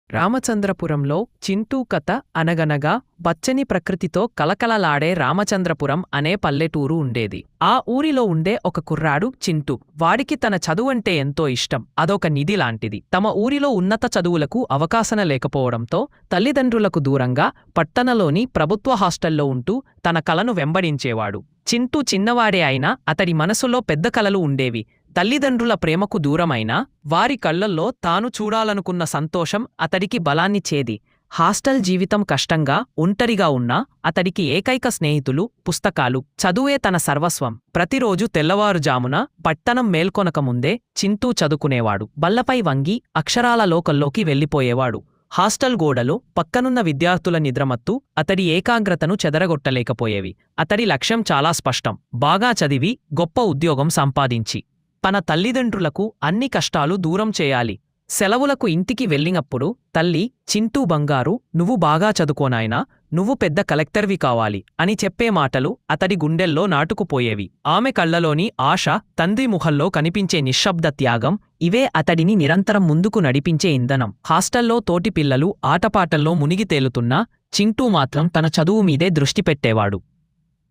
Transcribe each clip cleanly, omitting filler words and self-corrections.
రామచంద్రపురంలో చింటూ కథ అనగనగా పచ్చని ప్రకృతితో కలకలలాడే రామచంద్రపురం అనే పల్లెటూరు ఉండేది. ఆ ఊరిలో ఉండే ఒక కుర్రాడు చింటూ. వాడికి తన చదువంటే ఎంతో ఇష్టం. అదొక నిధి లాంటిది. తమ ఊరిలో ఉన్నత చదువులకు అవకాశం లేకపోవడంతో తల్లిదండ్రులకు దూరంగా పట్టణంలోని ప్రభుత్వ హాస్టల్లో ఉంటూ తన కలను వెంబడించేవాడు. చింటూ చిన్నవాడే అయినా అతడి మనసులో పెద్ద కలలు ఉండేవి. తల్లిదండ్రుల ప్రేమకు దూరమైనా వారి కళ్లల్లో తాను చూడాలనుకున్న సంతోషం అతడికి బలాన్నిచ్చేది. హాస్టల్ జీవితం కష్టంగా, ఒంటరిగా ఉన్నా అతడికి ఏకైక స్నేహితులు పుస్తకాలు. చదువే తన సర్వస్వం. ప్రతిరోజు తెల్లవారుజామున పట్టణం మేల్కొనకముందే చింటూ చదువుకునేవాడు. బల్లపై వంగి అక్షరాల లోకంలోకి వెళ్ళిపోయేవాడు. హాస్టల్ గోడలు, పక్కనున్న విద్యార్థుల నిద్రమత్తు అతడి ఏకాగ్రతను చెదరగొట్టలేకపోయేవి. అతడి లక్ష్యం చాలా స్పష్టం: బాగా చదివి గొప్ప ఉద్యోగం సంపాదించి తన తల్లిదండ్రులకు అన్ని కష్టాలు దూరం చేయాలి. సెలవులకు ఇంటికి వెళ్ళినప్పుడు తల్లి, చింటూ బంగారు, నువ్వు బాగా చదువుకోనాయనా, నువ్వు పెద్ద కలెక్టర్వి కావాలి అని చెప్పే మాటలు అతడి గుండెల్లో నాటుకుపోయేవి. ఆమె కళ్లలోని ఆశ, తండ్రి ముఖంలో కనిపించే నిశ్శబ్ద త్యాగం ఇవే అతడిని నిరంతరం ముందుకు నడిపించే ఇంధనం. హాస్టల్లో తోటి పిల్లలు ఆటపాటల్లో మునిగి తేలుతున్నా చింటూ మాత్రం తన చదువు మీదే దృష్టి పెట్టేవాడు.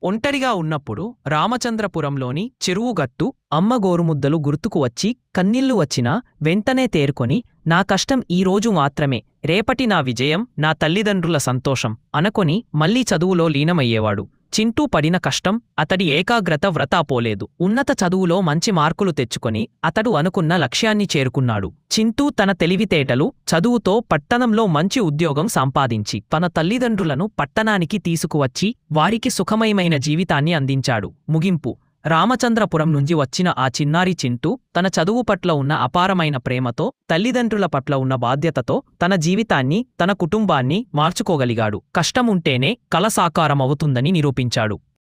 ఒంటరిగా ఉన్నప్పుడు రామచంద్రపురంలోని చెరువుగట్టు అమ్మ గోరుముద్దలు గుర్తుకు వచ్చి కన్నీళ్లు వచ్చినా వెంటనే తేరుకొని, నా కష్టం ఈ రోజు మాత్రమే, రేపటి నా విజయం నా తల్లిదండ్రుల సంతోషం అనుకొని మళ్లీ చదువులో లీనమయ్యేవాడు. చింటూ పడిన కష్టం అతడి ఏకాగ్రత వృథా పోలేదు. ఉన్నత చదువులో మంచి మార్కులు తెచ్చుకొని అతడు అనుకున్న లక్ష్యాన్ని చేరుకున్నాడు. చింటూ తన తెలివితేటలు, చదువుతో పట్టణంలో మంచి ఉద్యోగం సంపాదించి తన తల్లిదండ్రులను పట్టణానికి తీసుకువచ్చి వారికి సుఖమయమైన జీవితాన్ని అందించాడు. ముగింపు: రామచంద్రపురం నుంచి వచ్చిన ఆ చిన్నారి చింటూ తన చదువు పట్ల ఉన్న అపారమైన ప్రేమతో, తల్లిదండ్రుల పట్ల ఉన్న బాధ్యతతో తన జీవితాన్ని, తన కుటుంబాన్ని మార్చుకోగలిగాడు. కష్టముంటేనే కల సాకారమవుతుందని నిరూపించాడు.